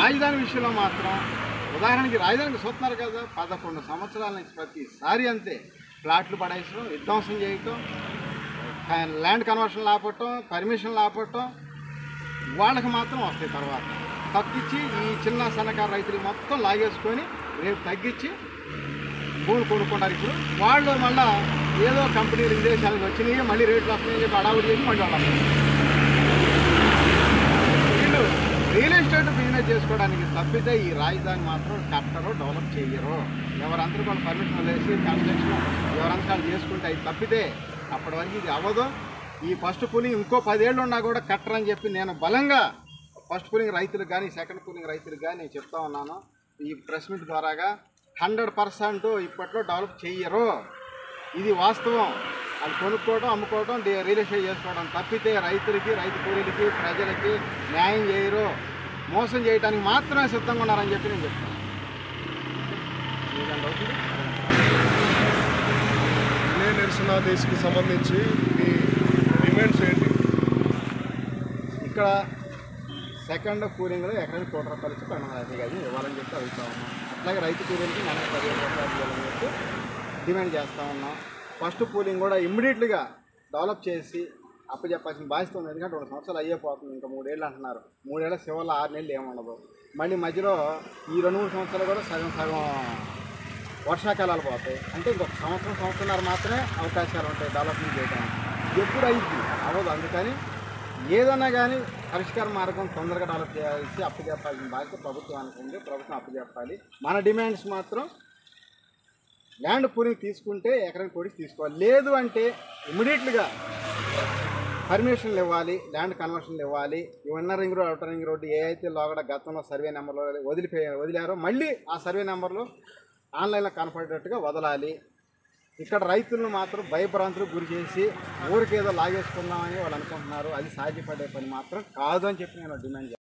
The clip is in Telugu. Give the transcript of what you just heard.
రాజధాని విషయంలో మాత్రం ఉదాహరణకి రాజధానికి చూస్తున్నారు కదా, 11 సంవత్సరాల నుంచి ప్రతిసారి అంతే. ప్లాట్లు పడేయడం, విధ్వంసం చేయటం, ల్యాండ్ కన్వర్షన్ ఆపటం, పర్మిషన్లు ఆపటం, వాళ్ళకి మాత్రం వస్తాయి తర్వాత. తగ్గించి ఈ చిన్న సన్నకారు రైతులు మొత్తం లాగేసుకొని రేపు తగ్గించి భూములు కొనుక్కుంటారు. ఇప్పుడు వాళ్ళు మళ్ళీ ఏదో కంపెనీలు విదేశాలకు వచ్చినాయి, మళ్ళీ రేట్లు వస్తున్నాయని చెప్పి అడావుడి చేసి మళ్ళీ వాళ్ళు వీళ్ళు రియల్ ఎస్టేట్ బిజినెస్ చేసుకోవడానికి తప్పితే ఈ రాజధాని మాత్రం కట్టరు, డెవలప్ చేయరు. ఎవరందరూ వాళ్ళు పర్మిషన్ వేసి కన్స్ట్రక్షన్ ఎవరంతా వాళ్ళు చేసుకుంటే అవి తప్పితే అప్పటి వరకు ఇది అవ్వదు. ఈ ఫస్ట్ పూలింగ్ ఇంకో 10 ఏళ్ళు ఉన్నా కూడా కట్టరని చెప్పి నేను బలంగా ఫస్ట్ పూలింగ్ రైతులకు కానీ సెకండ్ పూలింగ్ రైతులకు కానీ నేను చెప్తా ఉన్నాను. ఈ ప్రెస్ మీట్ ద్వారాగా 100% ఇప్పట్లో డెవలప్ చెయ్యరు. ఇది వాస్తవం. అది కొనుక్కోవడం, అమ్ముకోవడం, రియల్ ఎస్టేట్ చేసుకోవడం తప్పితే రైతులకి, రైతు కూలీలకి, ప్రజలకి న్యాయం చేయరు. మోసం చేయడానికి మాత్రమే సిద్ధంగా ఉన్నారని చెప్పి నేను చెప్తాను. నిరసనాదేశకి సంబంధించి మీ డిమాండ్స్ ఏంటి? ఇక్కడ సెకండ్ కూలింగ్లో ఎకరానికి ₹1,00,00,000 ఇచ్చి 1250 గది ఇవ్వాలని చెప్పి అడుగుతా ఉన్నాం. అట్లాగే రైతు కూలీలకి నెలకు 15,000 ఇవ్వాలని చెప్పి డిమాండ్ చేస్తూ ఉన్నాం. ఫస్ట్ పూలింగ్ కూడా ఇమ్మీడియట్గా డెవలప్ చేసి అప్పచెప్పాల్సిన బాధ్యత ఉంది. ఎందుకంటే 2 సంవత్సరాలు అయ్యేపోతుంది, ఇంకా 3 ఏళ్ళు అంటున్నారు. 3 ఏళ్ళ చివరిలో 6 నెలలు ఏముండదు. మళ్ళీ మధ్యలో ఈ 2-3 సంవత్సరాలు కూడా సగం వర్షాకాలాలు పోతాయి. అంటే ఇంకొక సంవత్సరంన్నర మాత్రమే అవకాశాలు ఉంటాయి డెవలప్మెంట్ చేయడానికి. ఎప్పుడు అయింది అవ్వదు. అందుకని ఏదన్నా కానీ పరిష్కార మార్గం తొందరగా డెవలప్ చేయాల్సి అప్పచెప్పాల్సిన బాధ్యత ప్రభుత్వానికి ఉంది. ప్రభుత్వం అప్పచెప్పాలి. మన డిమాండ్స్ మాత్రం ల్యాండ్ పూలింగ్ తీసుకుంటే ఎకరానికి కోటి తీసుకోవాలి. లేదు అంటే ఇమ్మీడియట్గా పర్మిషన్లు ఇవ్వాలి, ల్యాండ్ కన్వర్షన్లు ఇవ్వాలి. Inner ring road, outer ring road ఏ అయితే లోగడ గతంలో సర్వే నెంబర్లో వదిలారో మళ్ళీ ఆ సర్వే నెంబర్లో ఆన్లైన్లో కనపడేటట్టుగా వదలాలి. ఇక్కడ రైతులను మాత్రం భయభ్రాంతులకు గురి చేసి ఊరికేదో లాగేసుకుందామని వాళ్ళు అనుకుంటున్నారు. అది సాధ్యపడే పని మాత్రం కాదు అని చెప్పి నేను డిమాండ్ చేస్తాను.